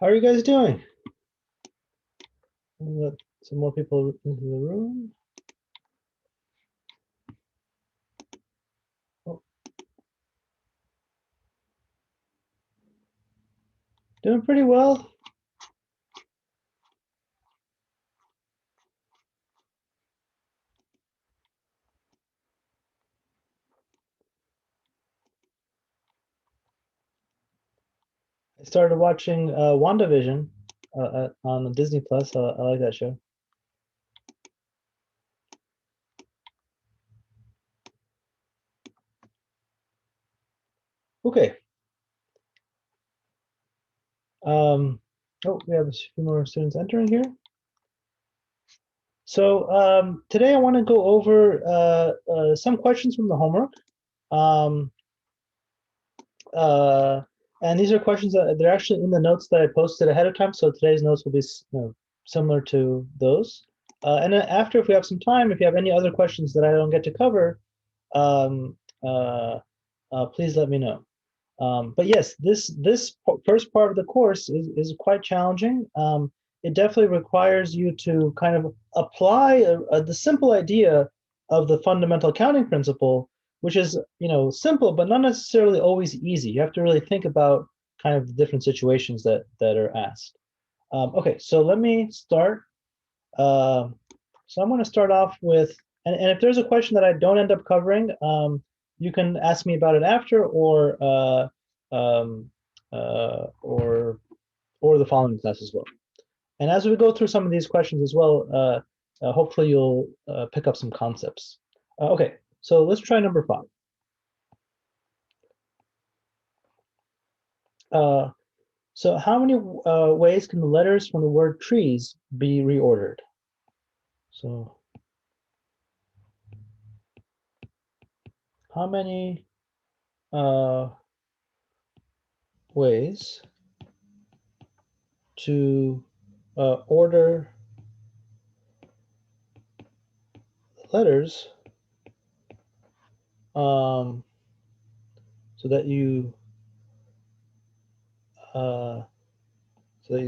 How are you guys doing? Let some more people into the room. Oh. Doing pretty well. I started watching WandaVision on Disney Plus. I like that show. Okay. Oh, we have a few more students entering here. So today I want to go over some questions from the homework. Um, and these are questions that they're actually in the notes that I posted ahead of time. So today's notes will be similar to those. And then after, if we have some time, if you have any other questions that I don't get to cover, um, please let me know. But yes, this first part of the course is quite challenging. It definitely requires you to kind of apply the simple idea of the fundamental accounting principle, which is simple but not necessarily always easy. You have to really think about kind of the different situations that are asked. Okay, so let me start. So I'm going to start off with, and if there's a question that I don't end up covering, you can ask me about it after, um, or the following class as well. And as we go through some of these questions as well, hopefully you'll pick up some concepts. Okay, so let's try number 5. So how many ways can the letters from the word trees be reordered? So how many ways to order letters so that you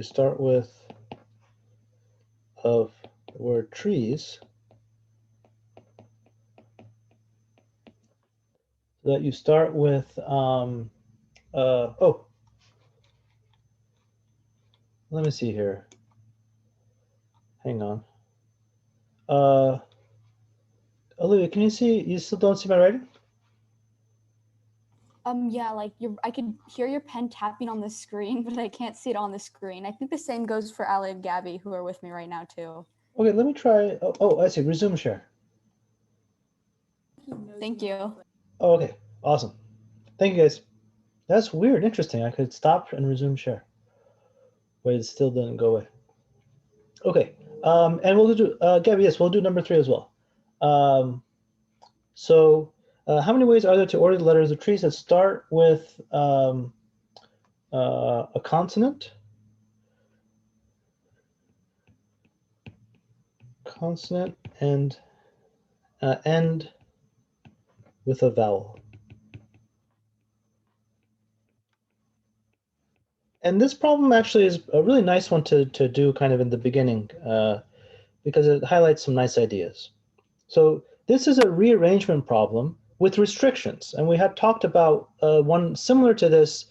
start with of the word trees, so that you start with oh, let me see here. Hang on. Olivia, can you see? You still don't see my writing? Yeah, like I could hear your pen tapping on the screen, but I can't see it on the screen. I think the same goes for Ali and Gabby, who are with me right now too. Okay, let me try. Oh, I see. Resume share. Thank you. Oh, okay. Awesome. Thank you, guys. That's weird. Interesting. I could stop and resume share. But it still didn't go away. Okay. And we'll do Gabby. Yes, we'll do number 3 as well. So, how many ways are there to order the letters of trees that start with a consonant, and end with a vowel? And this problem actually is a really nice one to do kind of in the beginning because it highlights some nice ideas. So this is a rearrangement problem with restrictions, and we had talked about one similar to this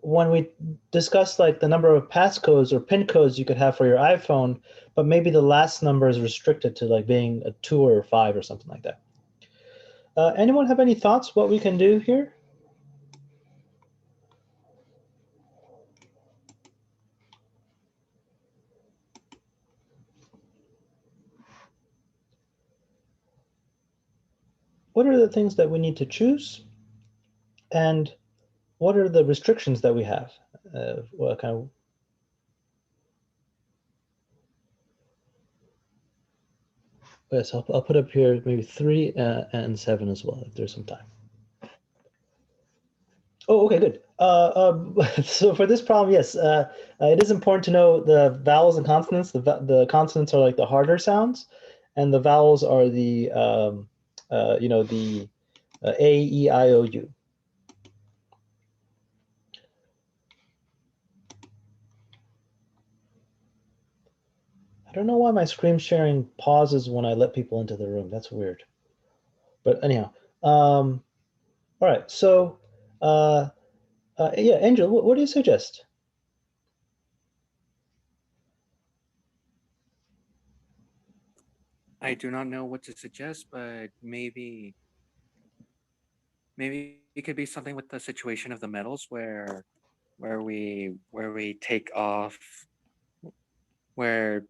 when we discussed like the number of passcodes or pin codes you could have for your iPhone, but maybe the last number is restricted to like being a 2 or 5 or something like that. Anyone have any thoughts what we can do here? What are the things that we need to choose, and what are the restrictions that we have? What kind of Yes, I'll put up here maybe 3 and 7 as well if there's some time. Oh, okay, good. So for this problem, yes, it is important to know the vowels and consonants. The consonants are like the harder sounds, and the vowels are the the A, E, I, O, U. I don't know why my screen sharing pauses when I let people into the room. That's weird. But anyhow, all right. So, yeah, Angel, what do you suggest? I do not know what to suggest, but maybe it could be something with the situation of the metals where we take off where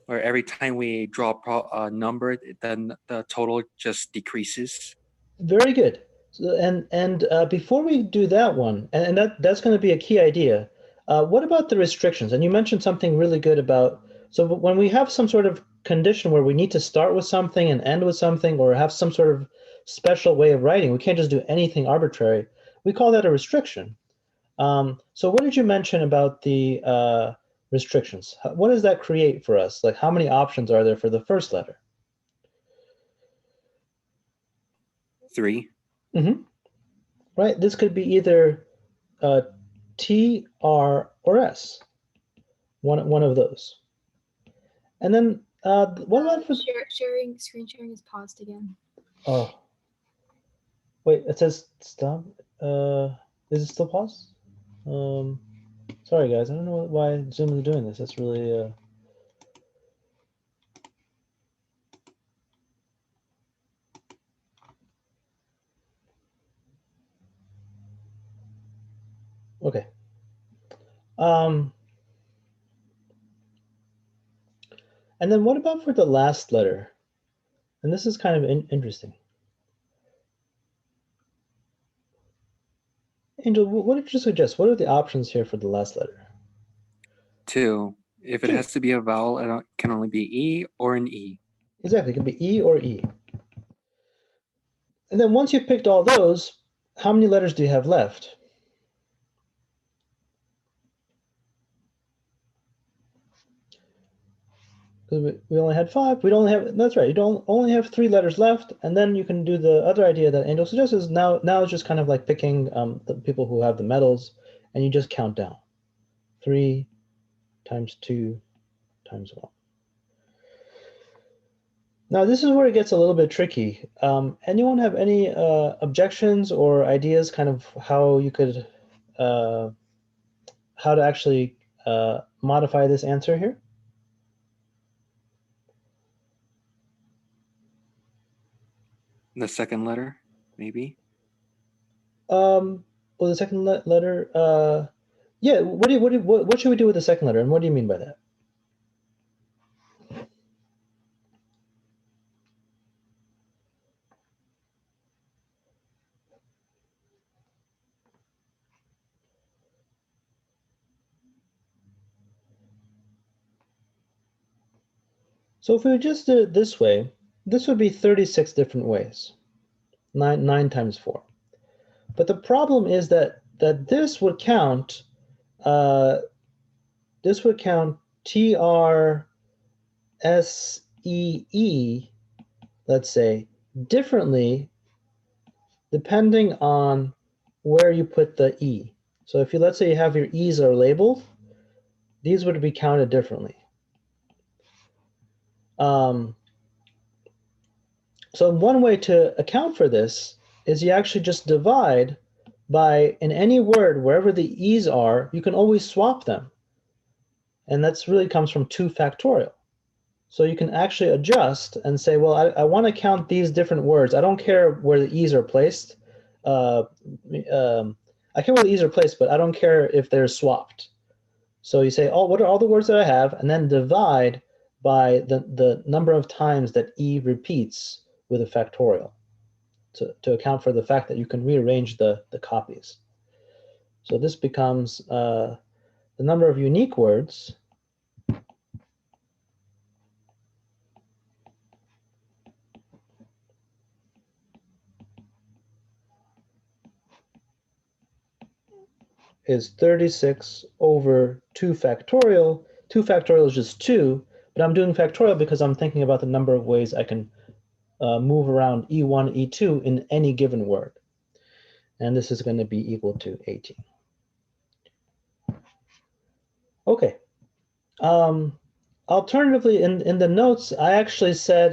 where every time we draw a number, then the total just decreases. Very good. So, and before we do that one, and that's going to be a key idea. What about the restrictions? And you mentioned something really good about. So when we have some sort of condition where we need to start with something and end with something, or have some sort of special way of writing, we can't just do anything arbitrary. We call that a restriction. So what did you mention about the restrictions? What does that create for us? Like how many options are there for the first letter? 3. Mm-hmm. Right. This could be either T, R, or S. One of those. And then what about for screen sharing is paused again. oh wait, it says stop. Is it still paused? Sorry guys, I don't know why Zoom is doing this. That's really okay. And then what about for the last letter? And this is kind of interesting. Angel, what did you suggest? What are the options here for the last letter? 2. If it 2. has to be a vowel, it can only be E or an E. Exactly, it can be E or E. And then once you've picked all those, how many letters do you have left? Because we only had 5. We only have, that's right, you don't only have 3 letters left, and then you can do the other idea that Angel suggests is now it's just kind of like picking the people who have the metals, and you just count down. 3 times 2 times 1. Now this is where it gets a little bit tricky. Anyone have any objections or ideas kind of how you could, how to actually modify this answer here? The second letter, maybe. Well, the second letter. Yeah. What should we do with the second letter, and what do you mean by that? So if we just did it this way, this would be 36 different ways. 9 times 4. But the problem is that this would count. This would count TRSEE, let's say, differently depending on where you put the E. So if you, let's say you have your E's are labeled, these would be counted differently. So one way to account for this is you actually just divide by, in any word, wherever the E's are, you can always swap them. And that's really comes from 2 factorial. So you can actually adjust and say, well, I want to count these different words. I don't care where the E's are placed. I care where the E's are placed, but I don't care if they're swapped. So you say, oh, what are all the words that I have? And then divide by the number of times that E repeats with a factorial to account for the fact that you can rearrange the copies. So this becomes the number of unique words is 36 over 2 factorial. 2 factorial is just 2, but I'm doing factorial because I'm thinking about the number of ways I can move around E1, E2 in any given word. And this is going to be equal to 18. Okay. Alternatively, in the notes, I actually said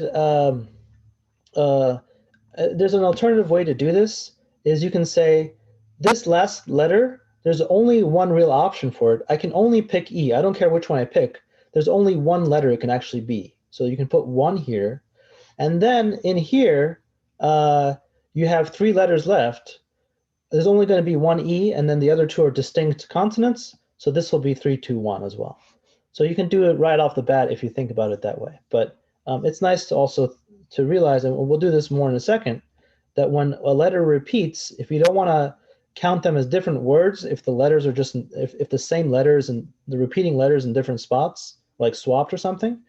there's an alternative way to do this. Is you can say this last letter. There's only one real option for it. I can only pick E. I don't care which one I pick. There's only one letter it can actually be. So you can put 1 here, and then in here you have 3 letters left. There's only going to be 1 E, and then the other 2 are distinct consonants. So this will be 3, 2, 1 as well. So you can do it right off the bat if you think about it that way. But it's nice to also to realize, and we'll do this more in a second, that when a letter repeats, if you don't want to count them as different words, if the letters are just, if the same letters and the repeating letters in different spots, like swapped or something,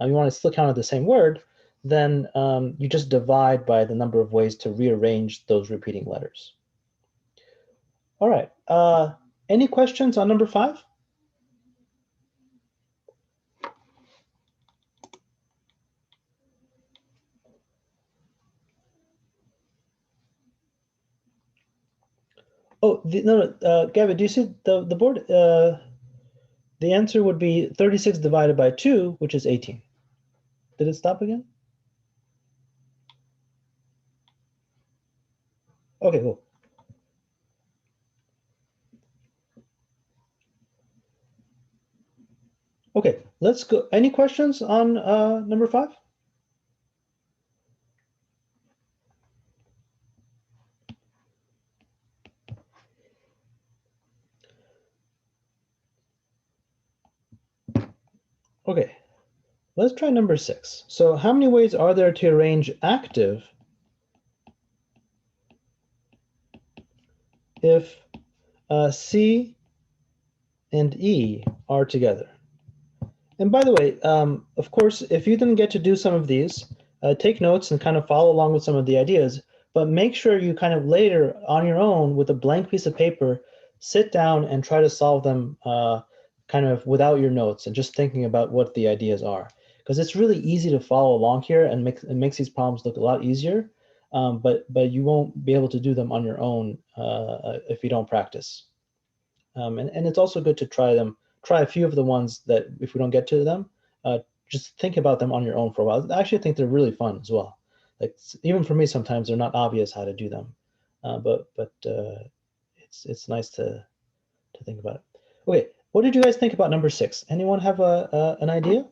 you want to still count it the same word, then you just divide by the number of ways to rearrange those repeating letters. All right. Any questions on number 5? Oh, Gabby, do you see the board? The answer would be 36 divided by 2, which is 18. Did it stop again? Okay, cool. Okay, let's go. Any questions on number 5? Okay, let's try number 6. So how many ways are there to arrange active if C and E are together? And by the way, of course, if you didn't get to do some of these, take notes and kind of follow along with some of the ideas, but make sure you kind of later on your own with a blank piece of paper, sit down and try to solve them kind of without your notes and just thinking about what the ideas are. Because it's really easy to follow along here and it makes these problems look a lot easier, but you won't be able to do them on your own if you don't practice. And it's also good to try a few of the ones that if we don't get to them, just think about them on your own for a while. I actually think they're really fun as well. Like even for me, sometimes they're not obvious how to do them, but it's nice to think about it. Okay, what did you guys think about number 6? Anyone have an idea?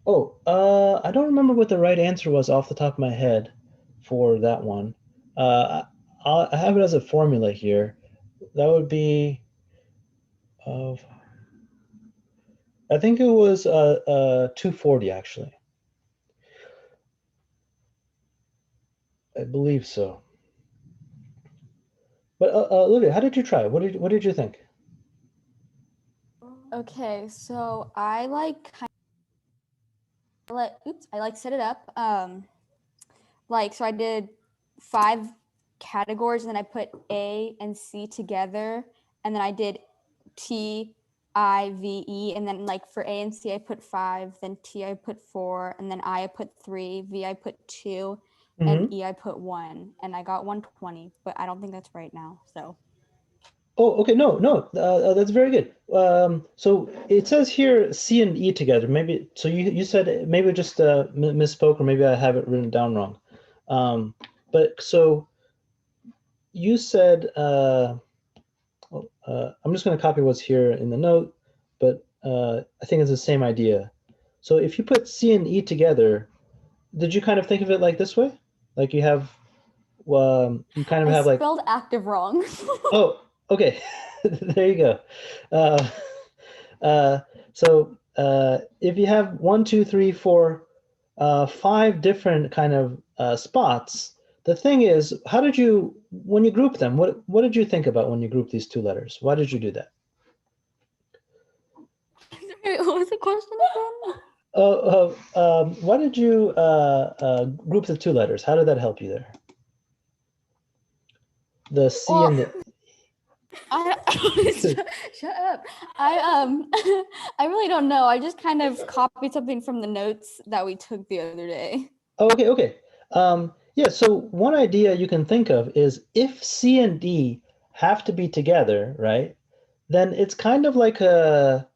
Oh, I don't remember what the right answer was off the top of my head for that one. I have it as a formula here. That would be of, I think it was 240 actually. I believe so. But Olivia, how did you try? What did you think? Okay, so I like set it up. So I did 5 categories, and then I put A and C together, and then I did T, I, V, E, and then like for A and C I put 5, then T I put 4, and then I put 3, V I put 2, and E I put 1, and I got 120, but I don't think that's right now. So. Oh, okay. No, that's very good. So it says here C and E together. Maybe so. You said maybe just misspoke, or maybe I have it written down wrong. But so you said I'm just going to copy what's here in the note, but I think it's the same idea. So if you put C and E together, did you kind of think of it like this way? Like you have, you kind of have like. I spelled active wrong. Oh, okay. There you go. So if you have 1, 2, 3, 4, 5 different kind of spots, the thing is, how did you, when you group them, what did you think about when you grouped these 2 letters? Why did you do that? What was the question again? Why did you group the 2 letters? How did that help you there? The C and the. Shut up. I really don't know. I just kind of copied something from the notes that we took the other day. Oh, okay. Yeah, so one idea you can think of is if C and D have to be together, right? Then it's kind of like a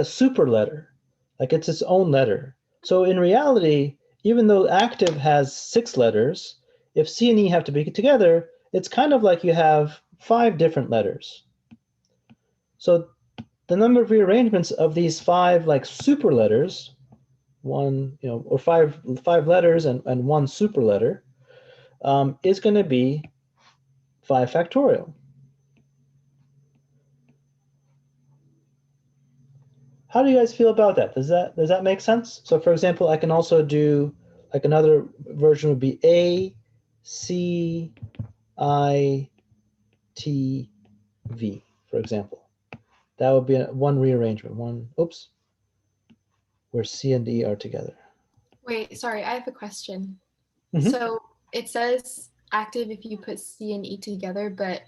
super letter, like it's its own letter. So in reality, even though active has 6 letters, if C and E have to be together, it's kind of like you have 5 different letters. So the number of rearrangements of these 5 like super letters, one, or five letters and one super letter, is going to be 5 factorial. How do you guys feel about that? Does that make sense? So for example, I can also do like another version would be A, C, I, T, V, for example. That would be one rearrangement, where C and E are together. Wait, sorry, I have a question. Mhm. So it says active if you put C and E together, but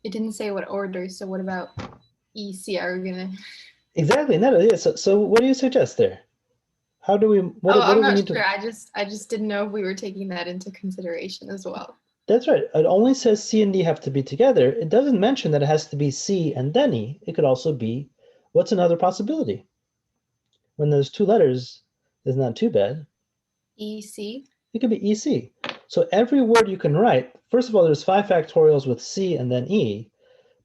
it didn't say what order. So what about E, C? Are we gonna? Exactly. No, yeah. So what do you suggest there? How do we, what Oh, I'm do we not need sure. to? I just didn't know if we were taking that into consideration as well. That's right. It only says C and D have to be together. It doesn't mention that it has to be C and then E. It could also be, what's another possibility? When there's 2 letters, it's not too bad. E, C. It could be EC. So every word you can write, first of all, there's 5 factorials with C and then E,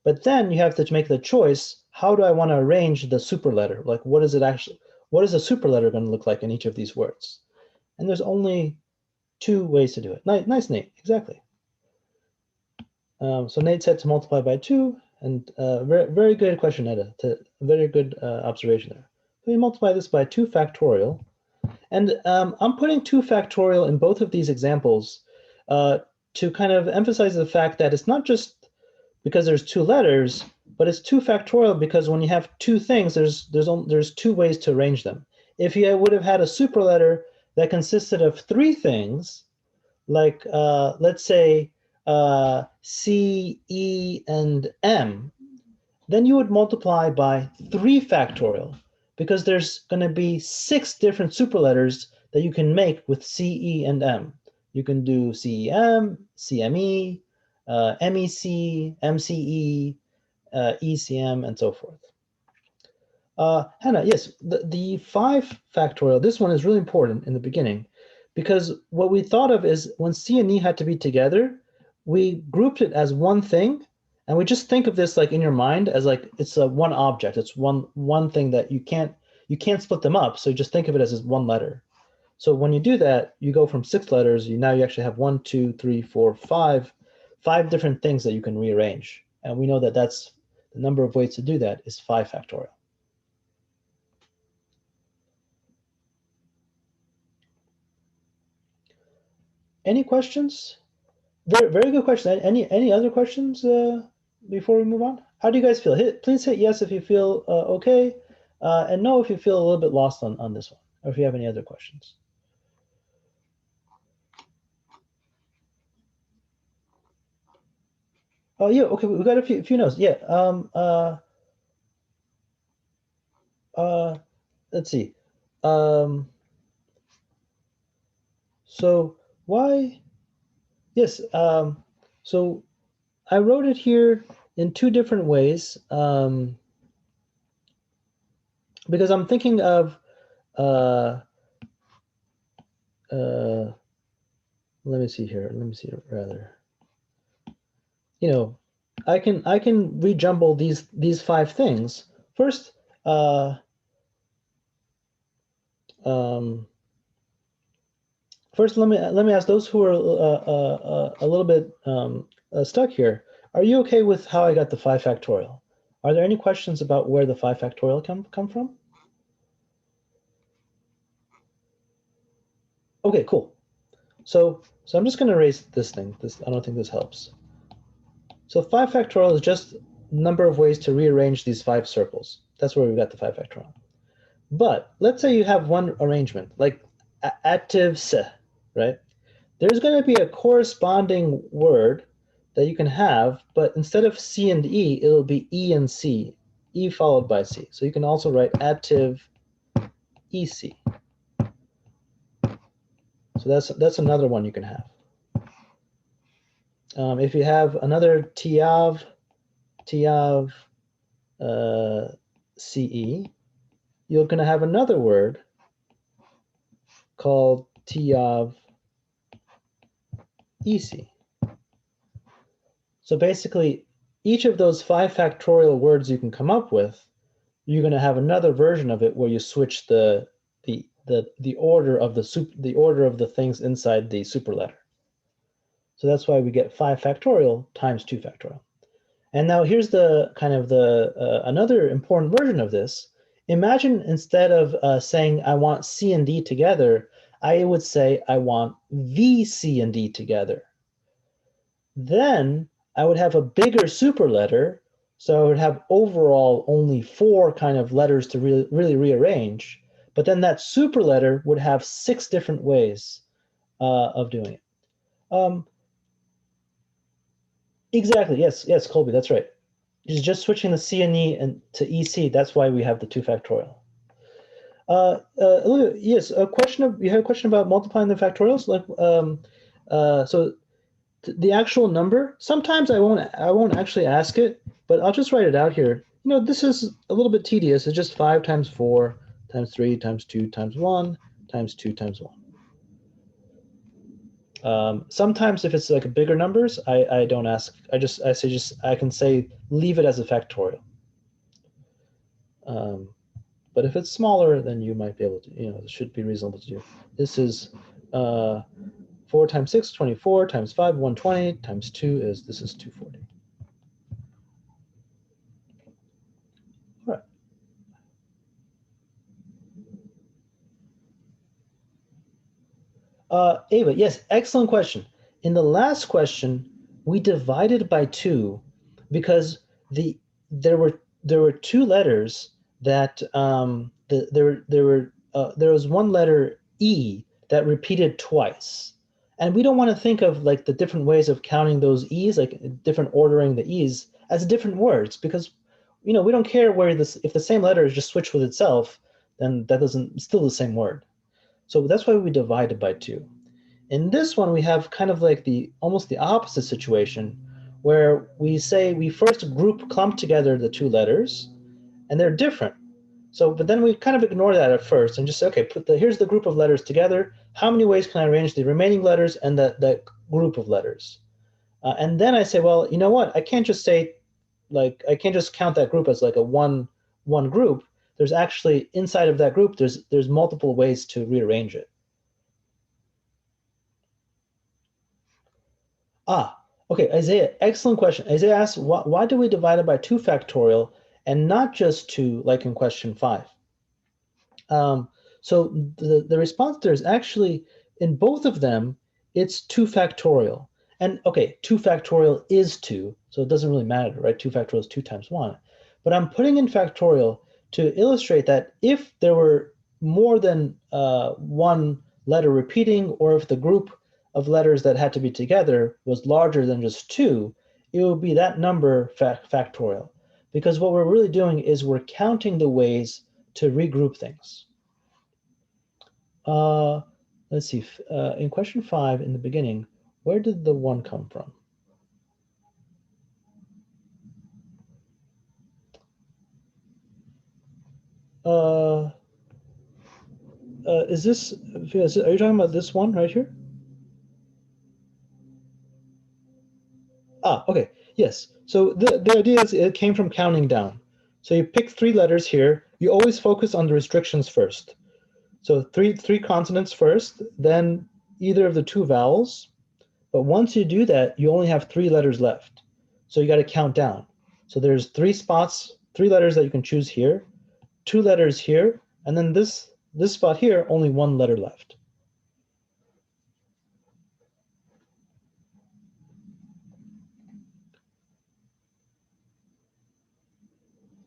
but then you have to make the choice, how do I want to arrange the super letter? Like what is the super letter going to look like in each of these words? And there's only 2 ways to do it. Nice, Nate, exactly. So Nate said to multiply by 2, and very good question, Etta. Very good observation there. So you multiply this by 2 factorial, and I'm putting 2 factorial in both of these examples to kind of emphasize the fact that it's not just because there's 2 letters, but it's 2 factorial because when you have 2 things, there's 2 ways to arrange them. If you would have had a super letter that consisted of 3 things, like let's say C, E, and M, then you would multiply by 3 factorial because there's going to be 6 different superletters that you can make with C, E, and M. You can do CEM, CME, MEC, MCE, ECM, and so forth. Hannah, yes, the 5 factorial, this one is really important in the beginning because what we thought of is when C and E had to be together, we grouped it as one thing, and we just think of this like in your mind as like it's a one object. It's one thing that you can't split them up. So you just think of it as one letter. So when you do that, you go from 6 letters. Now you actually have 1, 2, 3, 4, 5 different things that you can rearrange, and we know that that's the number of ways to do that is 5 factorial. Any questions? Very good question. Any other questions before we move on? How do you guys feel? Please hit yes if you feel okay, and no if you feel a little bit lost on this one, or if you have any other questions. Oh yeah, okay. We got a few notes. Yeah. Let's see. So why? Yes. So I wrote it here in 2 different ways because I'm thinking of let me see here. Let me see rather. I can rejumble these 5 things. First, first let me ask those who are a little bit stuck here. Are you okay with how I got the 5 factorial? Are there any questions about where the 5 factorial come from? Okay, cool. So I'm just going to erase this thing. I don't think this helps. So 5 factorial is just number of ways to rearrange these 5 circles. That's where we got the 5 factorial. But let's say you have one arrangement, like active se, right? There's going to be a corresponding word that you can have, but instead of C and E, it'll be E and C, E followed by C. So you can also write active EC. So that's another one you can have. if you have another T of CE, you're going to have another word called T of EC. So basically, each of those 5 factorial words you can come up with, you're going to have another version of it where you switch the order of the order of the things inside the superletter. So that's why we get 5 factorial times 2 factorial. And now here's the kind of another important version of this. Imagine instead of saying I want C and D together, I would say I want V, C, and D together. Then I would have a bigger superletter, so I would have overall only 4 kind of letters to really rearrange. But then that superletter would have 6 different ways of doing it. Exactly. Yes, Colby, that's right. It's just switching the C and E and to EC. That's why we have the 2 factorial. Olivia, yes, you had a question about multiplying the factorials, like so the actual number. Sometimes I won't actually ask it, but I'll just write it out here. You know, this is a little bit tedious. It's just 5 times 4 times 3 times 2 times 1 times 2 times 1. Sometimes if it's like bigger numbers, I don't ask. I can say leave it as a factorial. But if it's smaller, then you might be able to, it should be reasonable to do. This is 4 times 6, 24, times 5, 120, times 2 this is 240. All right. Ava, yes, excellent question. In the last question, we divided by 2 because there were 2 letters that there was one letter E that repeated twice. And we don't want to think of like the different ways of counting those E's, like different ordering the E's as different words, because we don't care where if the same letter is just switched with itself, then it's still the same word. So that's why we divided by 2. In this one, we have kind of like almost the opposite situation, where we say we first clump together the 2 letters, and they're different. So, but then we kind of ignore that at first and just say, okay, here's the group of letters together. How many ways can I arrange the remaining letters and that group of letters? And then I say, well, you know what? I can't just say, like, I can't just count that group as like a one group. There's actually inside of that group, there's multiple ways to rearrange it. Okay, Isaiah, excellent question. Isaiah asks, why do we divide it by 2 factorial and not just 2 like in question 5? So the response there is actually, in both of them, it's 2 factorial. And okay, 2 factorial is 2, so it doesn't really matter, right? 2 factorial is 2 times 1. But I'm putting in factorial to illustrate that if there were more than 1 letter repeating, or if the group of letters that had to be together was larger than just 2, it would be that number factorial. Because what we're really doing is we're counting the ways to regroup things. Let's see, in question 5 in the beginning, where did the 1 come from? Are you talking about this one right here? Okay, yes. So the idea is it came from counting down. So you pick 3 letters here. You always focus on the restrictions first. So three consonants first, then either of the 2 vowels. But once you do that, you only have 3 letters left. So you got to count down. So there's 3 spots, 3 letters that you can choose here, 2 letters here, and then this spot here, only 1 letter left.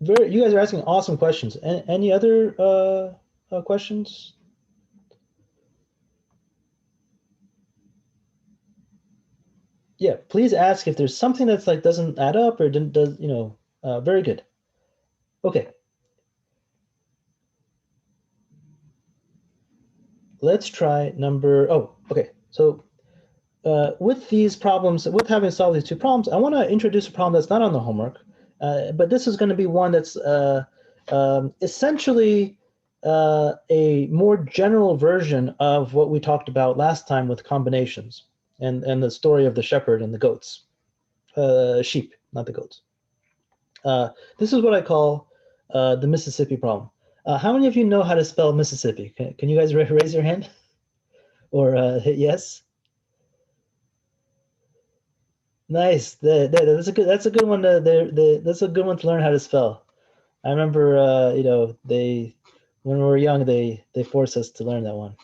You guys are asking awesome questions. Any other questions? Yeah, please ask if there's something that's like doesn't add up or does very good. Okay. Let's try number. Okay. So with these problems, with having solved these two problems, I want to introduce a problem that's not on the homework, but this is going to be one that's essentially a more general version of what we talked about last time with combinations and the story of the shepherd and the goats, sheep, not the goats. This is what I call the Mississippi problem. How many of you know how to spell Mississippi? Can you guys raise your hand or hit yes? Nice. That's a good one. That's a good one to learn how to spell. I remember, you know, when we were young, they forced us to learn that one.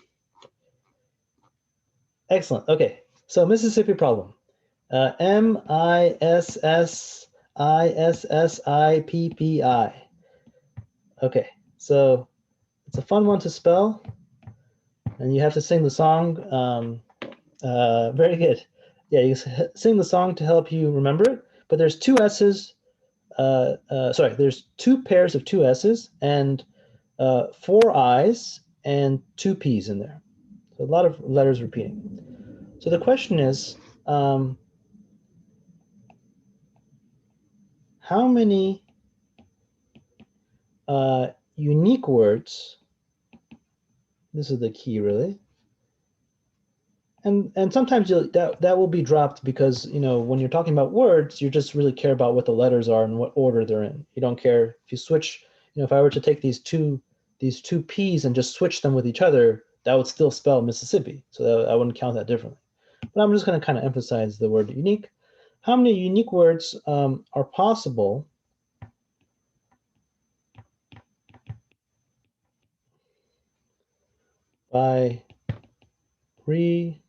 Excellent. Okay. So Mississippi problem. Mississippi. Okay. So it's a fun one to spell, and you have to sing the song. Very good. Yeah, you sing the song to help you remember it. But there's two S's. Sorry, there's two pairs of two S's and four I's and two P's in there. So a lot of letters repeating. So the question is, how many unique words? This is the key, really. And sometimes that will be dropped because, you know, when you're talking about words, you just really care about what the letters are and what order they're in. You don't care if you switch. You know, if I were to take these two P's and just switch them with each other, that would still spell Mississippi. So I wouldn't count that differently. But I'm just going to kind of emphasize the word unique. How many unique words are possible by rearranging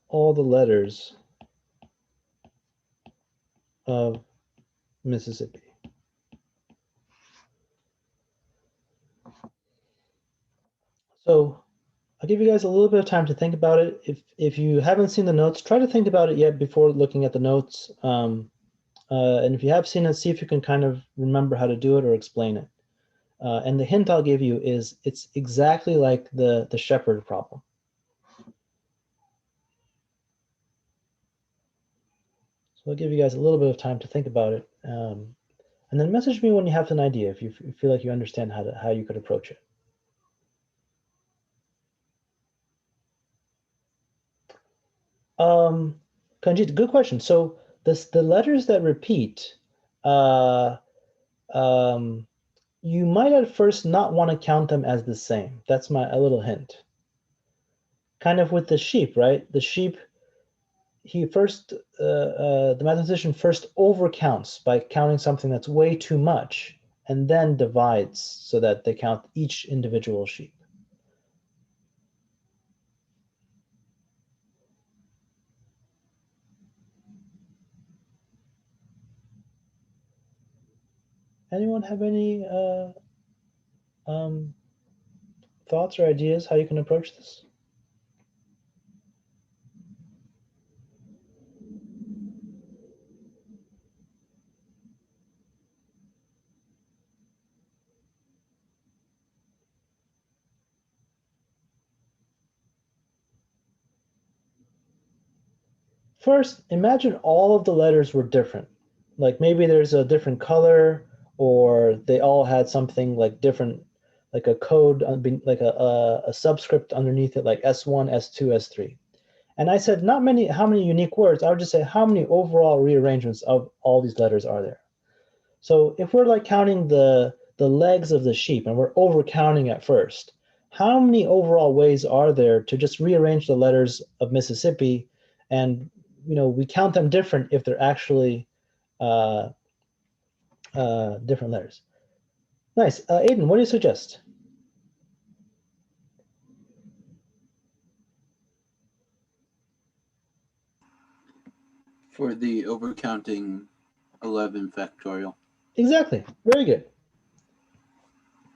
all the letters of Mississippi? So I'll give you guys a little bit of time to think about it. If you haven't seen the notes, try to think about it yet before looking at the notes. And if you have seen it, see if you can kind of remember how to do it or explain it. And the hint I'll give you is it's exactly like the shepherd problem. So I'll give you guys a little bit of time to think about it. And then message me when you have an idea, if you feel like you understand how you could approach it. Kanjit, good question. So the letters that repeat, you might at first not want to count them as the same. That's a little hint. Kind of with the sheep, right? The sheep, the mathematician first overcounts by counting something that's way too much and then divides so that they count each individual sheep. Anyone have any thoughts or ideas how you can approach this? First, imagine all of the letters were different. Like maybe there's a different color, or they all had something like different, like a code, like a subscript underneath it, like S1, S2, S3. And I said, how many unique words? I would just say, how many overall rearrangements of all these letters are there? So if we're like counting the legs of the sheep and we're over counting at first, how many overall ways are there to just rearrange the letters of Mississippi? And we count them different if they're actually different letters. Nice. Aiden, what do you suggest? For the overcounting 11 factorial. Exactly. Very good.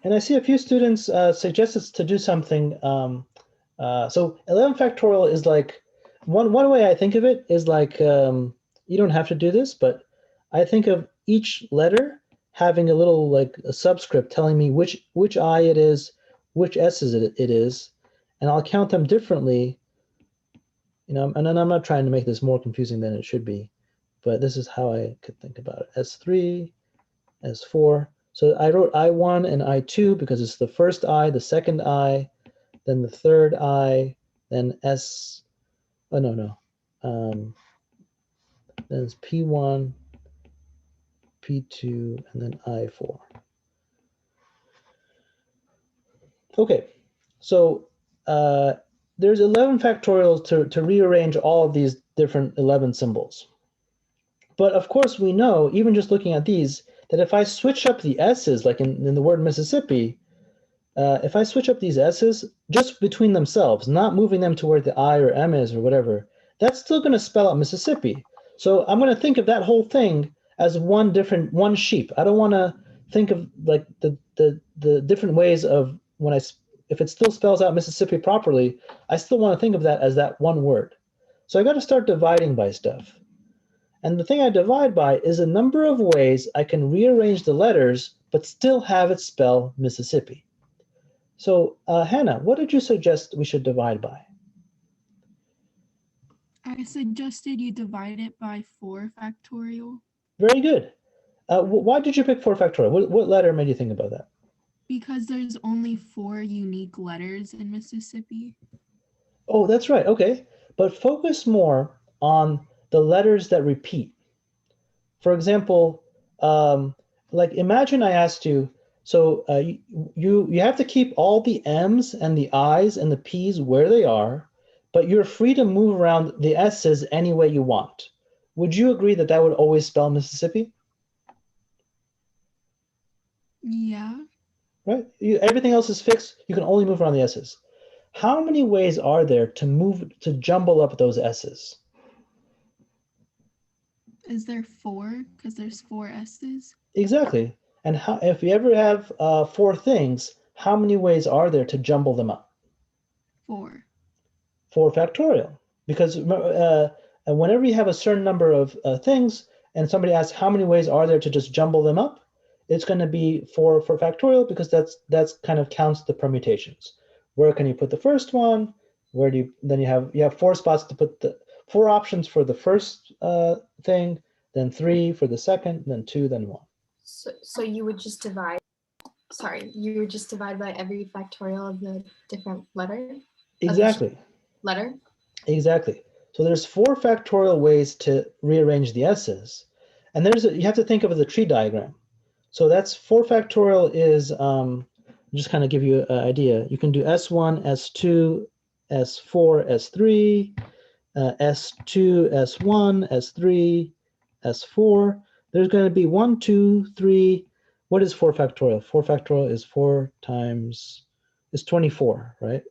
And I see a few students suggested to do something. So 11 factorial is like, one way I think of it is like, you don't have to do this, but I think of each letter having a little like a subscript telling me which I it is, which s's it is, and I'll count them differently. And I'm not trying to make this more confusing than it should be, but this is how I could think about it. S3, S4. So I wrote I1 and I2 because it's the first I, the second I, then the third I, then S, oh no. Then it's P1, P2, and then I4. Okay, so there's 11 factorials to rearrange all of these different 11 symbols. But of course we know, even just looking at these, that if I switch up the S's, like in the word Mississippi, if I switch up these S's just between themselves, not moving them to where the I or M is or whatever, that's still going to spell out Mississippi. So I'm going to think of that whole thing as one sheep. I don't want to think of like the different ways of if it still spells out Mississippi properly, I still want to think of that as that one word. So I got to start dividing by stuff. And the thing I divide by is a number of ways I can rearrange the letters, but still have it spell Mississippi. So Hannah, what did you suggest we should divide by? I suggested you divide it by 4 factorial. Very good. Why did you pick 4 factorial? What letter made you think about that? Because there's only 4 unique letters in Mississippi. Oh, that's right. Okay. But focus more on the letters that repeat. For example, like imagine I asked you, so you have to keep all the M's and the I's and the P's where they are, but you're free to move around the S's any way you want. Would you agree that that would always spell Mississippi? Yeah. Right? Everything else is fixed. You can only move around the S's. How many ways are there to jumble up those S's? Is there 4? Because there's 4 S's. Exactly. And if you ever have 4 things, how many ways are there to jumble them up? 4. 4 factorial. Because whenever you have a certain number of things and somebody asks how many ways are there to just jumble them up, it's going to be 4 for factorial because that's kind of counts the permutations. Where can you put the first one? Where do you then you have 4 spots to put the 4 options for the first thing, then 3 for the second, then 2, then 1. So you would just divide. Sorry, you would just divide by every factorial of the different letter. Exactly. Letter. Exactly. So there's 4 factorial ways to rearrange the S's, and you have to think of the tree diagram. So that's 4 factorial is just kind of give you an idea. You can do S1, S2, S4, S3, S2, S1, S3, S4. There's going to be 1, 2, 3. What is 4 factorial? 4 factorial is 4 times, is 24, right?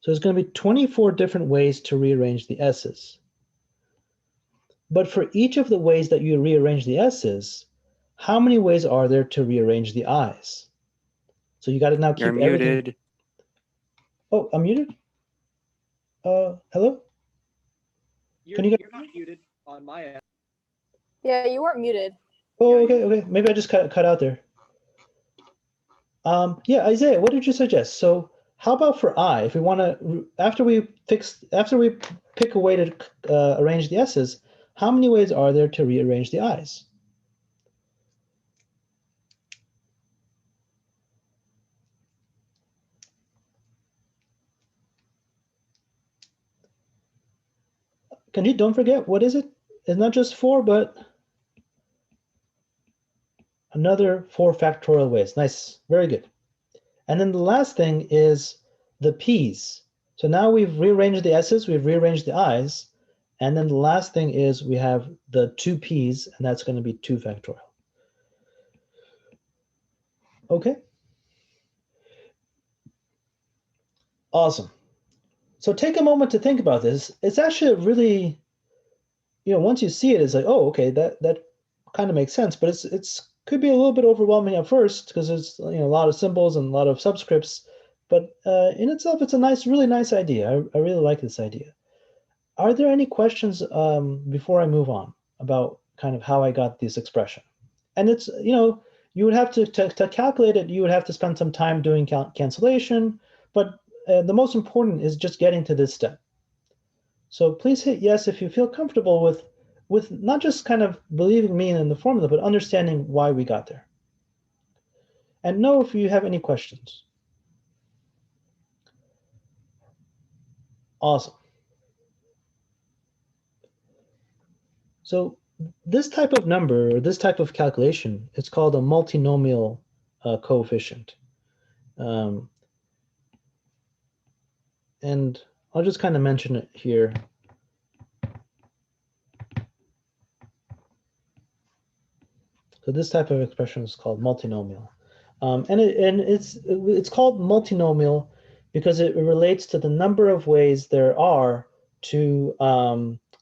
So there's going to be 24 different ways to rearrange the S's. But for each of the ways that you rearrange the S's, how many ways are there to rearrange the I's? So you got to now keep You're everything. muted. Oh, I'm muted? Hello? Can you You're not muted on my end. Yeah, you weren't muted. Oh, okay. Maybe I just cut out there. Yeah, Isaiah, what did you suggest? So how about for I, if we want to, after we pick a way to arrange the S's, how many ways are there to rearrange the I's? Don't forget, what is it? It's not just 4, but another 4 factorial ways. Nice, very good. And then the last thing is the P's. So now we've rearranged the S's, we've rearranged the I's, and then the last thing is we have the 2 P's, and that's going to be 2 factorial. Okay. Awesome. So take a moment to think about this. It's actually really, once you see it, it's like, oh, okay, that kind of makes sense, but it's could be a little bit overwhelming at first because there's a lot of symbols and a lot of subscripts, but in itself, it's a really nice idea. I really like this idea. Are there any questions before I move on about kind of how I got this expression? And it's, You would have to calculate it, you would have to spend some time doing cancellation, but the most important is just getting to this step. So please hit yes if you feel comfortable with not just kind of believing me in the formula, but understanding why we got there. And know if you have any questions. Awesome. So this type of number, or this type of calculation, it's called a multinomial coefficient. And I'll just kind of mention it here. So this type of expression is called multinomial. And it's called multinomial because it relates to the number of ways there are to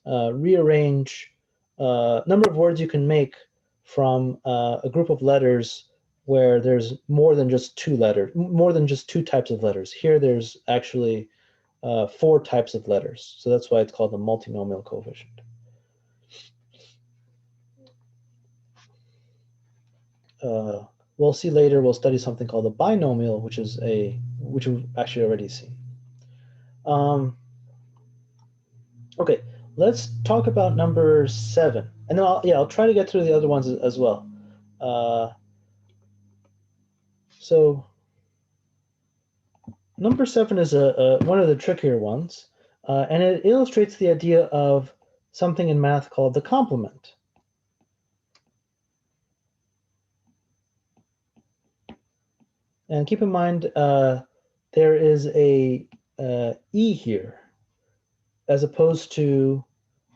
rearrange number of words you can make from a group of letters where there's more than just two types of letters. Here there's actually 4 types of letters. So that's why it's called the multinomial coefficient. We'll see later, we'll study something called a binomial, which we've actually already seen. Okay, let's talk about number 7. And then I'll try to get through the other ones as well. So number 7 is one of the trickier ones, and it illustrates the idea of something in math called the complement. And keep in mind, there is a E here, as opposed to,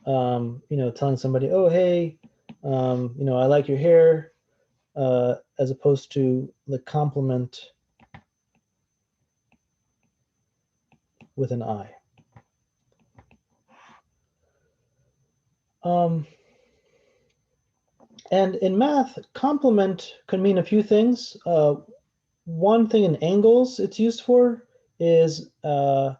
telling somebody, oh, hey, I like your hair, as opposed to the complement with an I. And in math, complement can mean a few things. One thing in angles it's used for is the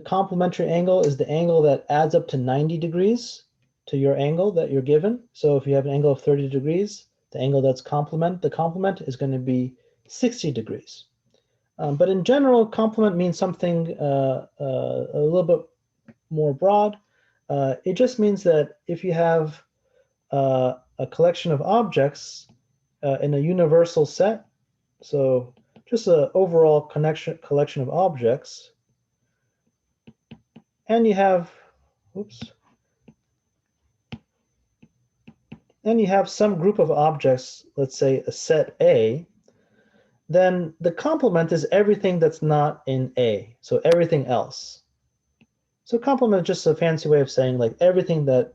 complementary angle is the angle that adds up to 90 degrees to your angle that you're given. So if you have an angle of 30 degrees, the angle that's the complement is going to be 60 degrees. But in general, complement means something a little bit more broad. It just means that if you have a collection of objects in a universal set, so just an overall collection of objects, and you have, and you have some group of objects, let's say a set A, then the complement is everything that's not in A, so everything else. So complement is just a fancy way of saying like everything that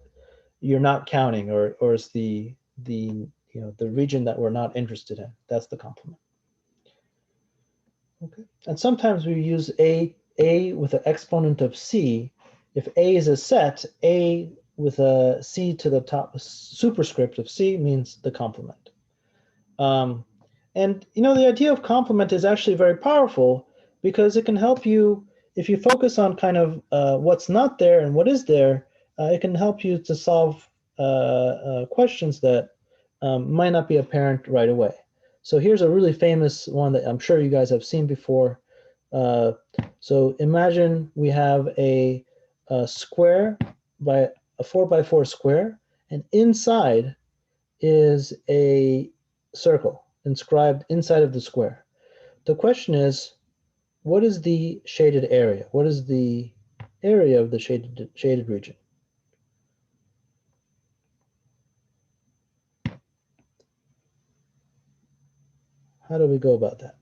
you're not counting, or is the region that we're not interested in. That's the complement. Okay. And sometimes we use A with an exponent of C. If A is a set, A with a C to the top, a superscript of C means the complement. And the idea of complement is actually very powerful because it can help you, if you focus on kind of what's not there and what is there, it can help you to solve questions that might not be apparent right away. So here's a really famous one that I'm sure you guys have seen before. So imagine we have a square, by a 4x4 square, and inside is a circle inscribed inside of the square. The question is, what is the shaded area? What is the area of the shaded region? How do we go about that?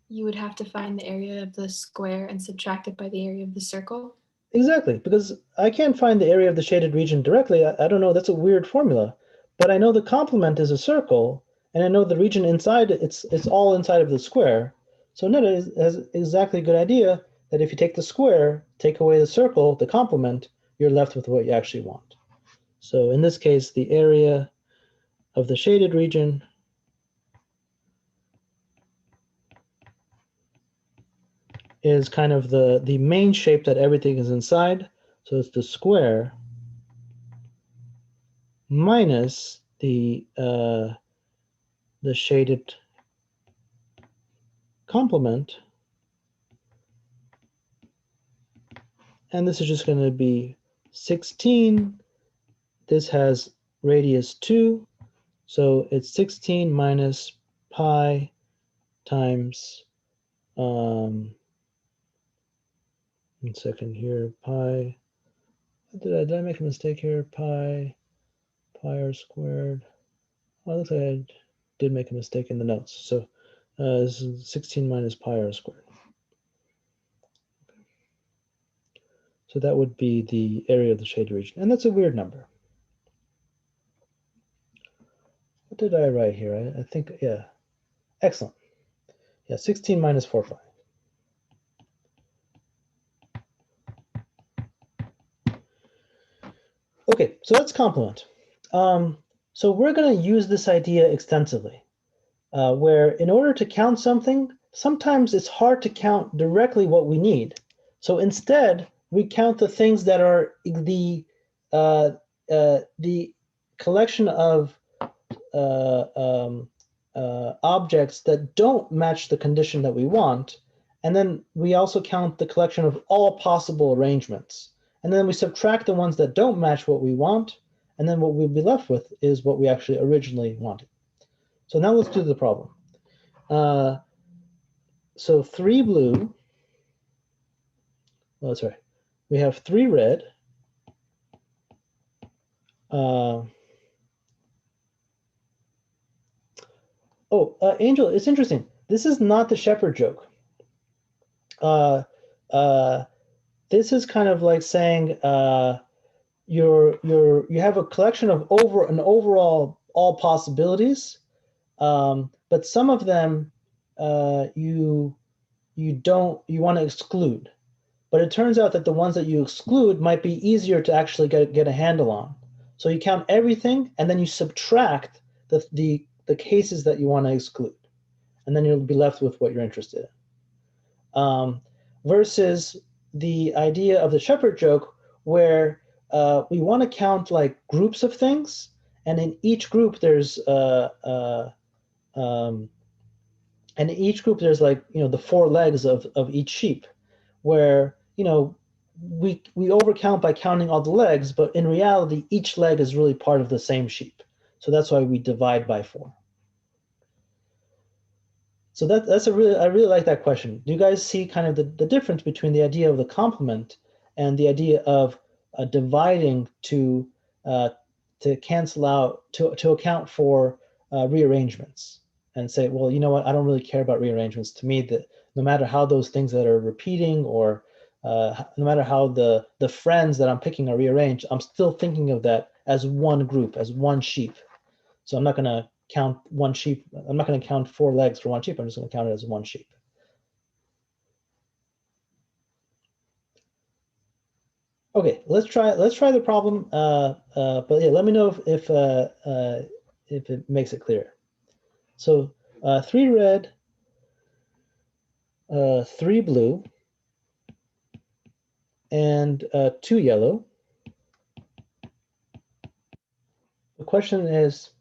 You would have to find the area of the square and subtract it by the area of the circle. Exactly, because I can't find the area of the shaded region directly. I don't know, that's a weird formula. But I know the complement is a circle, and I know the region inside, it's all inside of the square. So Netta has exactly a good idea that if you take the square, take away the circle, the complement, you're left with what you actually want. So in this case, the area of the shaded region is kind of the main shape that everything is inside. So it's the square minus the shaded complement. And this is just going to be 16. This has radius 2. So it's 16 minus pi times, 1 second here, pi. Did I make a mistake here? Pi r squared. Oh, it looks like I did make a mistake in the notes. So this is 16 minus pi r squared. So that would be the area of the shaded region. And that's a weird number. What did I write here? I think, yeah. Excellent. Yeah, 16 minus 4 pi. Okay, so that's complement. So we're going to use this idea extensively, where in order to count something, sometimes it's hard to count directly what we need. So instead, we count the things that are the collection of objects that don't match the condition that we want. And then we also count the collection of all possible arrangements. And then we subtract the ones that don't match what we want. And then what we'll be left with is what we actually originally wanted. So now let's do the problem. So 3 blue. Oh, that's right. We have 3 red. Angel, it's interesting. This is not the shepherd joke. This is kind of like saying you have a collection of overall all possibilities, but some of them you want to exclude. But it turns out that the ones that you exclude might be easier to actually get a handle on. So you count everything and then you subtract the cases that you want to exclude, and then you'll be left with what you're interested in. Versus the idea of the shepherd joke, where we want to count like groups of things, and in each group there's like, the 4 legs of each sheep, where we overcount by counting all the legs, but in reality each leg is really part of the same sheep. So that's why we divide by 4. So I really like that question. Do you guys see kind of the difference between the idea of the complement and the idea of dividing to cancel out, to account for rearrangements, and say, well, you know what, I don't really care about rearrangements. To me, that no matter how those things that are repeating, or no matter how the friends that I'm picking are rearranged, I'm still thinking of that as one group, as one sheep. So I'm not going to count one sheep. I'm not going to count 4 legs for one sheep. I'm just going to count it as one sheep. Okay, let's try the problem. But yeah, let me know if it makes it clear. So 3 red, 3 blue, and 2 yellow. The question is,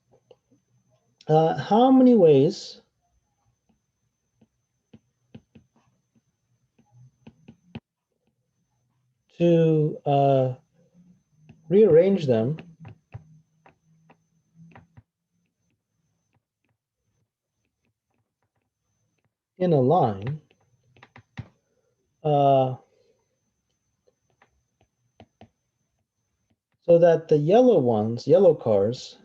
how many ways to rearrange them in a line so that the yellow cars,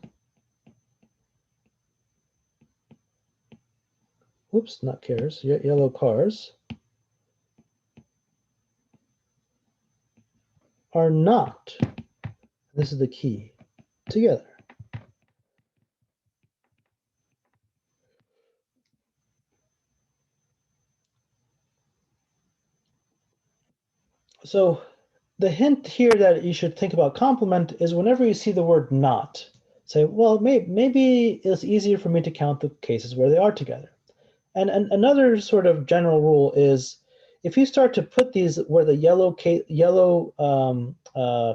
oops, not cares, yellow cars are not, this is the key, together. So the hint here that you should think about complement is whenever you see the word not, say, well, maybe it's easier for me to count the cases where they are together. And another sort of general rule is if you start to put these where the yellow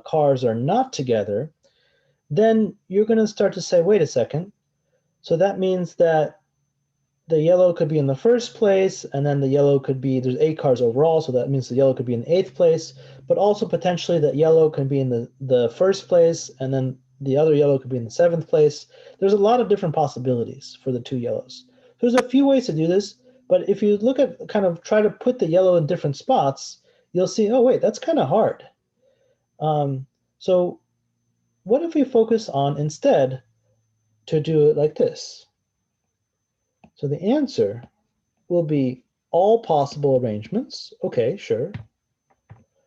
cars are not together, then you're going to start to say, wait a second. So that means that the yellow could be in the first place, and then the yellow could be, there's 8 cars overall, so that means the yellow could be in 8th place, but also potentially that yellow can be in the first place, and then the other yellow could be in the 7th place. There's a lot of different possibilities for the 2 yellows. There's a few ways to do this, but if you look at try to put the yellow in different spots, you'll see, oh wait, that's kind of hard. So what if we focus on instead to do it like this? So the answer will be all possible arrangements. Okay, sure.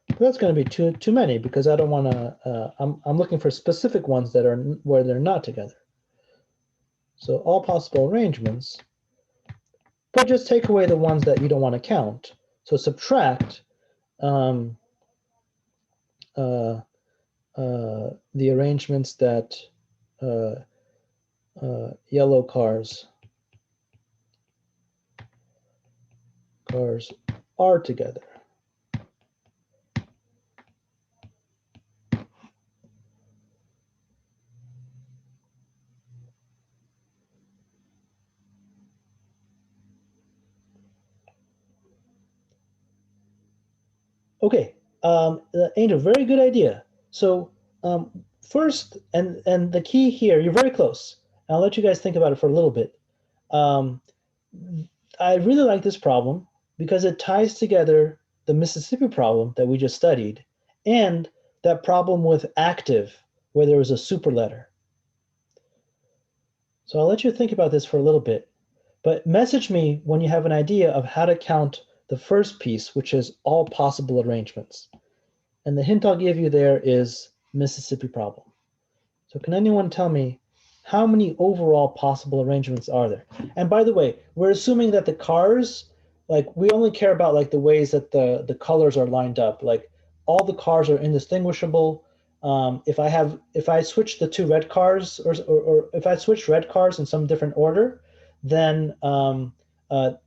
But that's going to be too many because I don't want to, I'm looking for specific ones that are where they're not together. So all possible arrangements, but just take away the ones that you don't want to count. So subtract the arrangements that yellow cars are together. Okay, Angel, very good idea. So first, and the key here, you're very close. I'll let you guys think about it for a little bit. I really like this problem because it ties together the Mississippi problem that we just studied and that problem with active, where there was a super letter. So I'll let you think about this for a little bit, but message me when you have an idea of how to count the first piece, which is all possible arrangements. And the hint I'll give you there is Mississippi problem. So can anyone tell me how many overall possible arrangements are there? And by the way, we're assuming that the cars, like we only care about like the ways that the colors are lined up. Like all the cars are indistinguishable. If I switch the 2 red cars or if I switch red cars in some different order, then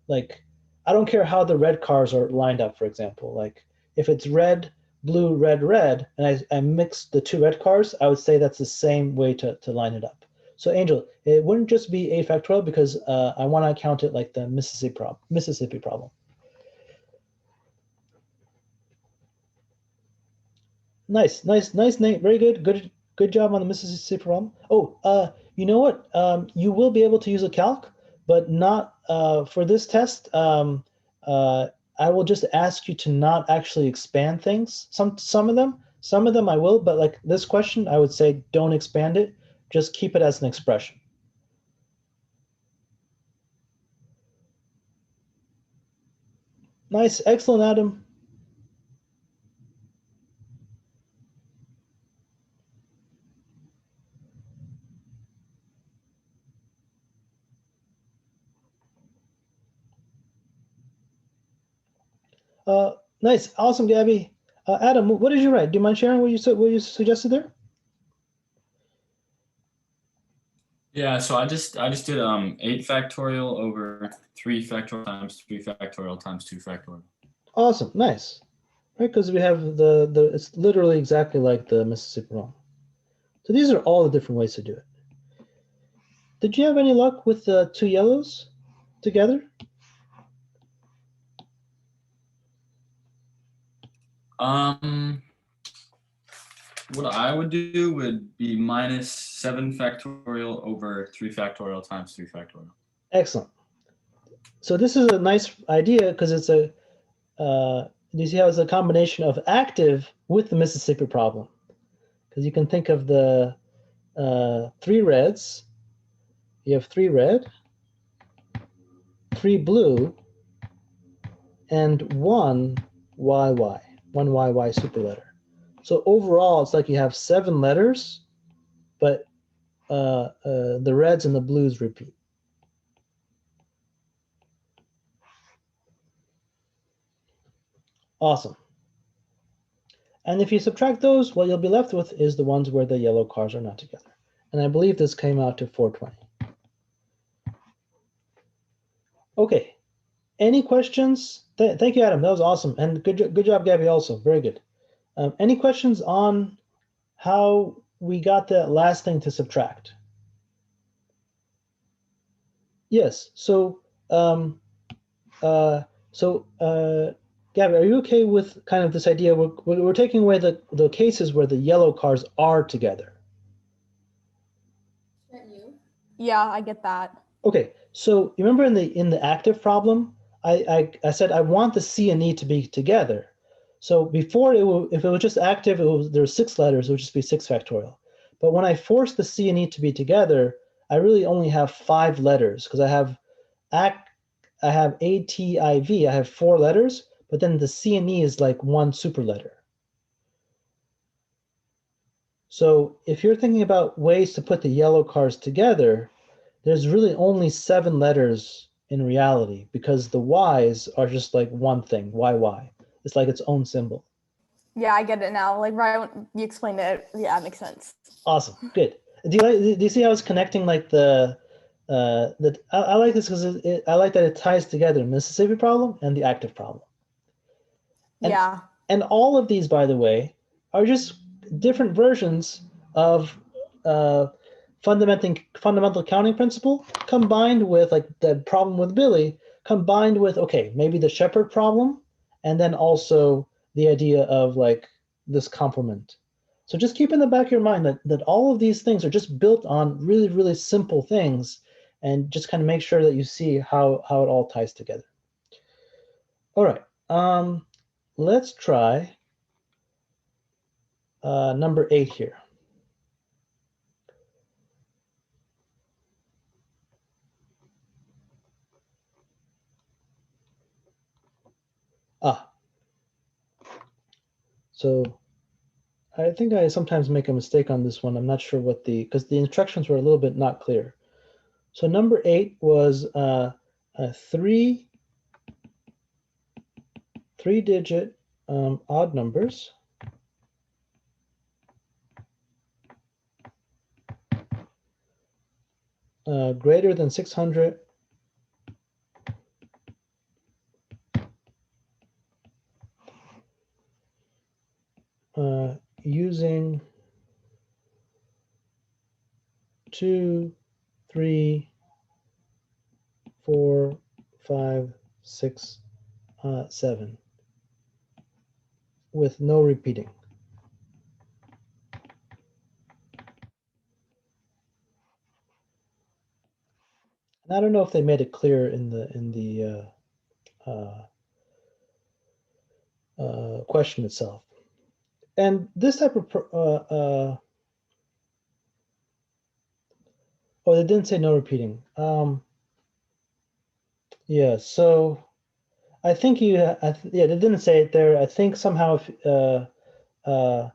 like I don't care how the red cars are lined up, for example. Like if it's red, blue, red, red, and I mix the 2 red cars, I would say that's the same way to line it up. So Angel, it wouldn't just be 8 factorial because I want to count it like the Mississippi problem. Nice, Nate. Very good job on the Mississippi problem. Oh, you know what? You will be able to use a calc, but not for this test. I will just ask you to not actually expand things. Some of them I will, but like this question, I would say don't expand it. Just keep it as an expression. Nice, excellent, Adam. Nice, awesome, Gabby. Adam, what did you write? Do you mind sharing what you suggested there? Yeah, so I just did 8 factorial over 3 factorial times 3 factorial times 2 factorial. Awesome, nice. Right, because we have it's literally exactly like the Mississippi problem. So these are all the different ways to do it. Did you have any luck with the 2 yellows together? What I would do would be minus 7 factorial over 3 factorial times 3 factorial. Excellent. So this is a nice idea because it's you see how it's a combination of active with the Mississippi problem. Because you can think of the 3 reds. You have 3 red, 3 blue, and 1 YY, 1 YY super letter. So overall, it's like you have 7 letters, but the reds and the blues repeat. Awesome. And if you subtract those, what you'll be left with is the ones where the yellow cars are not together. And I believe this came out to 420. Okay. Any questions? Thank you, Adam. That was awesome. And good job, Gabby, also. Very good. Any questions on how we got that last thing to subtract? Yes. So, Gabby, are you okay with kind of this idea? We're taking away the cases where the yellow cars are together. Yeah, I get that. Okay. So you remember in the active problem, I said I want the C and E to be together. So before if it was just active, there were 6 letters, it would just be 6 factorial. But when I force the C and E to be together, I really only have 5 letters because I have ATIV, I have 4 letters, but then the C and E is like 1 super letter. So if you're thinking about ways to put the yellow cars together, there's really only 7 letters in reality because the Y's are just like one thing, YY. It's like its own symbol. Yeah, I get it now. Like right when you explained it, yeah, it makes sense. Awesome, good. Do you see how it's connecting like I like this because I like that it ties together the Mississippi problem and the active problem. Yeah. And all of these, by the way, are just different versions of fundamental counting principle combined with like the problem with Billy, combined with, okay, maybe the shepherd problem, and then also the idea of like this complement. So just keep in the back of your mind that all of these things are just built on really, really simple things, and just kind of make sure that you see how it all ties together. All right, let's try number 8 here. So I think I sometimes make a mistake on this one. I'm not sure what because the instructions were a little bit not clear. So number 8 was a 3-digit odd numbers. Greater than 600 using 2, 3, 4, 5, 6, 7 with no repeating. And I don't know if they made it clear in the question itself. And this type of oh, they didn't say no repeating. Yeah, so I think yeah, they didn't say it there. I think somehow that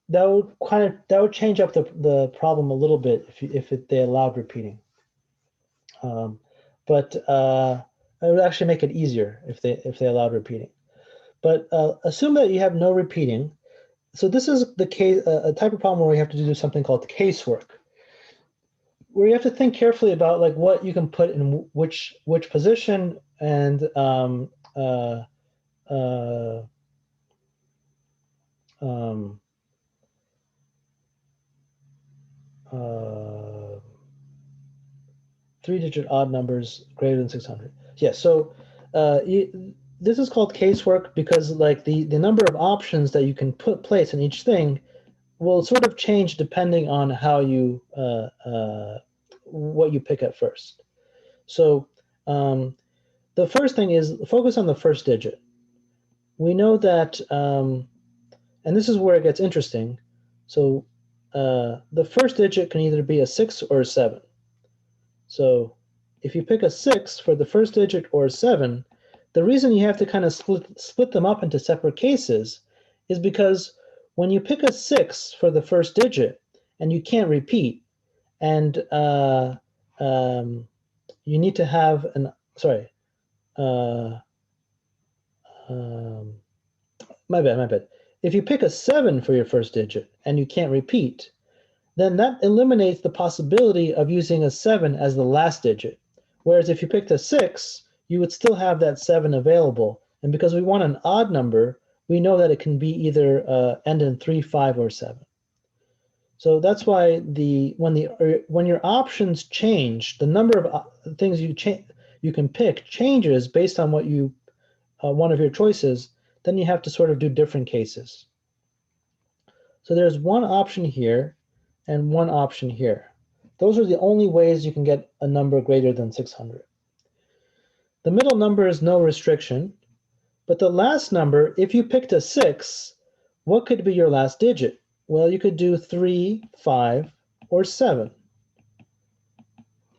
would change up the problem a little bit if they allowed repeating. But it would actually make it easier if they allowed repeating. But assume that you have no repeating. So this is the case, a type of problem where we have to do something called casework, where you have to think carefully about like what you can put in which position and three-digit odd numbers greater than 600. Yeah, so this is called casework because like the number of options that you can place in each thing will sort of change depending on how you what you pick at first. So the first thing is focus on the first digit. We know that, and this is where it gets interesting. So the first digit can either be a 6 or a 7. So if you pick a 6 for the first digit or a 7, the reason you have to kind of split them up into separate cases is because when you pick a 6 for the first digit and you can't repeat, and you need to have an, sorry, my bad. If you pick a 7 for your first digit and you can't repeat, then that eliminates the possibility of using a 7 as the last digit. Whereas if you picked a 6, you would still have that 7 available And because we want an odd number, we know that it can be either end in 3, 5, or 7. So that's why when your options change, the number of things you can pick changes based on what you one of your choices. Then you have to sort of do different cases. So there's one option here and one option here. Those are the only ways you can get a number greater than 600. The middle number is no restriction, but the last number, if you picked a 6, what could be your last digit? Well, you could do 3, 5, or 7.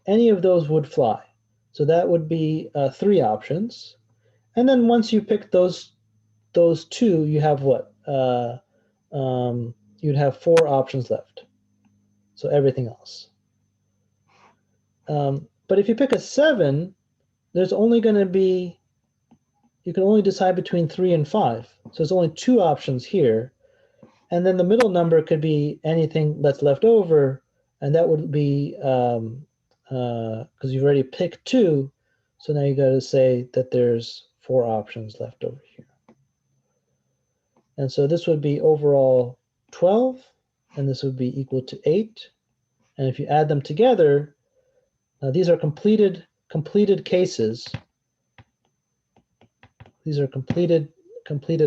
Any of those would fly. So that would be 3 options. And then once you pick those 2, you have what? You'd have 4 options left. So everything else. But if you pick a 7, there's only going to be, you can only decide between 3 and 5. So there's only 2 options here. And then the middle number could be anything that's left over. And that would be, because you've already picked 2. So now you got to say that there's 4 options left over here. And so this would be overall 12, and this would be equal to 8. And if you add them together, these are completed cases. These are completed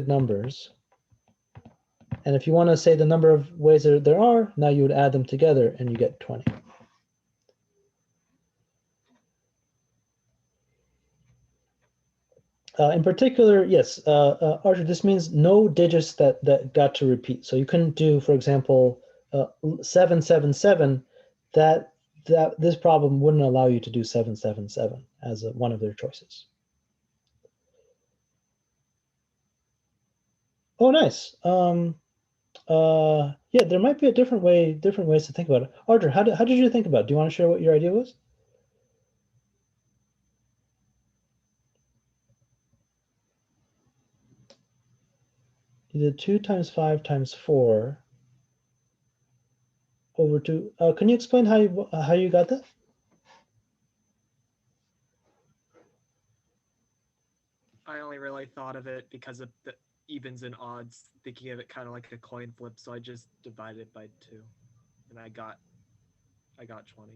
numbers. And if you want to say the number of ways there are, now you would add them together and you get 20. In particular, yes, Archer, this means no digits that got to repeat. So you couldn't do, for example, 777. That this problem wouldn't allow you to do 777 as one of their choices. Oh, nice. Yeah, there might be different ways to think about it. Archer, how did you think about it? Do you want to share what your idea was? You did 2 times 5 times 4 over 2. Can you explain how you got that? I only really thought of it because of the evens and odds, thinking of it kind of like a coin flip. So I just divided by 2, and I got 20.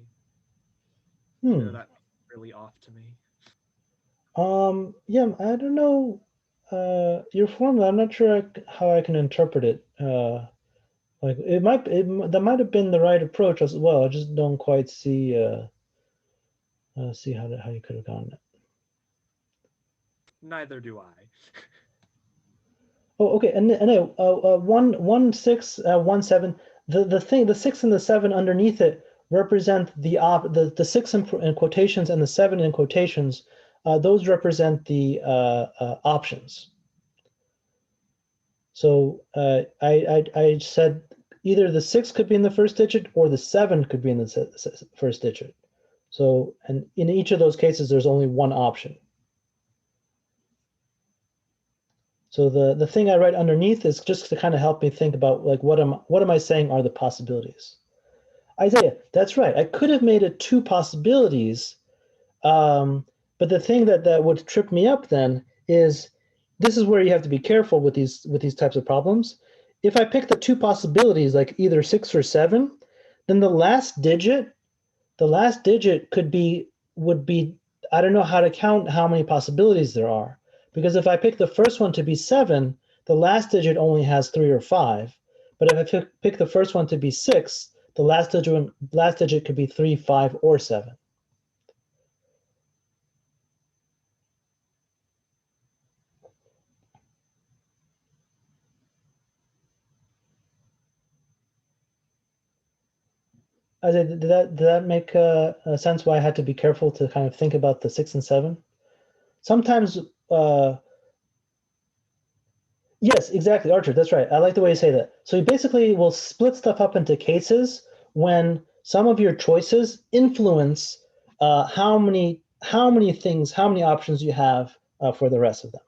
So that's really off to me. Yeah, I don't know your formula. I'm not sure how I can interpret it. Like that might have been the right approach as well. I just don't quite see how you could have gotten it. Neither do I. Oh, okay. And 1 6 1 7. The 6 and the 7 underneath it represent the 6 in quotations and the 7 in quotations. Those represent the options. So I said either the 6 could be in the first digit or the 7 could be in the first digit. So, and in each of those cases, there's only one option. So the thing I write underneath is just to kind of help me think about like what am I saying are the possibilities. Isaiah, that's right. I could have made it 2 possibilities, but the thing that would trip me up then is this is where you have to be careful with these types of problems. If I pick the 2 possibilities, like either 6 or 7, then the last digit would be I don't know how to count how many possibilities there are. Because if I pick the first one to be 7, the last digit only has 3 or 5. But if I pick the first one to be 6, the last digit could be 3, 5, or 7. Did that make sense? Why I had to be careful to kind of think about the 6 and 7? Sometimes. Yes, exactly, Archer. That's right. I like the way you say that. So you basically will split stuff up into cases when some of your choices influence how many options you have for the rest of them.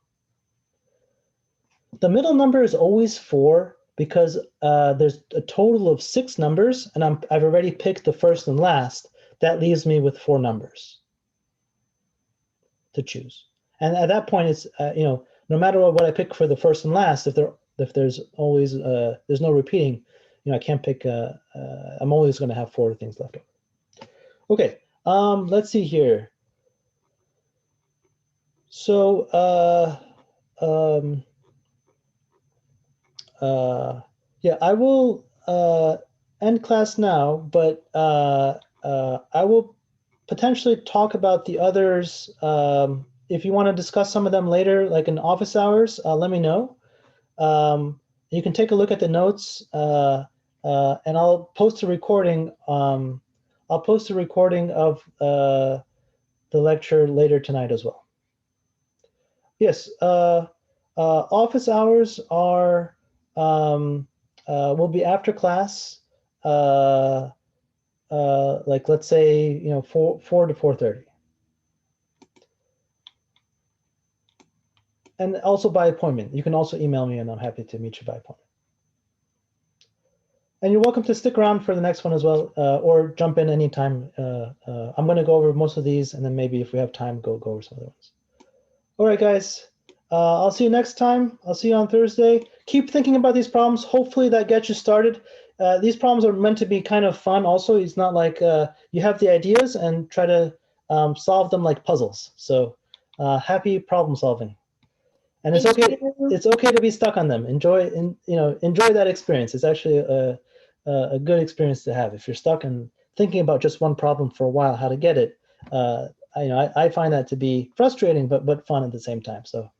The middle number is always 4 because there's a total of 6 numbers, and I've already picked the first and last. That leaves me with 4 numbers to choose. And at that point, it's no matter what I pick for the first and last, if there's always there's no repeating, I can't pick. I'm always going to have 4 things left over. Okay, let's see here. So yeah, I will end class now, but I will potentially talk about the others. If you want to discuss some of them later, like in office hours, let me know. You can take a look at the notes, and I'll post a recording. I'll post a recording of the lecture later tonight as well. Yes, office hours are will be after class, like let's say 4 to 4:30. And also by appointment. You can also email me and I'm happy to meet you by appointment. And you're welcome to stick around for the next one as well, or jump in anytime. I'm going to go over most of these, and then maybe if we have time, go over some other ones. All right, guys. I'll see you next time. I'll see you on Thursday. Keep thinking about these problems. Hopefully that gets you started. These problems are meant to be kind of fun also. It's not like you have the ideas and try to solve them like puzzles. So happy problem solving. And it's okay. It's okay to be stuck on them. Enjoy that experience. It's actually a good experience to have. If you're stuck and thinking about just one problem for a while, how to get it, I find that to be frustrating, but fun at the same time. So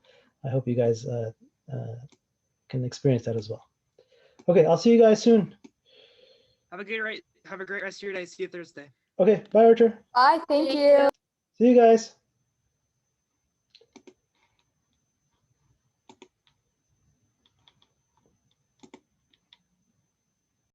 I hope you guys can experience that as well. Okay, I'll see you guys soon. Have a great rest of your day. See you Thursday. Okay, bye, Archer. Bye. Thank you. See you guys.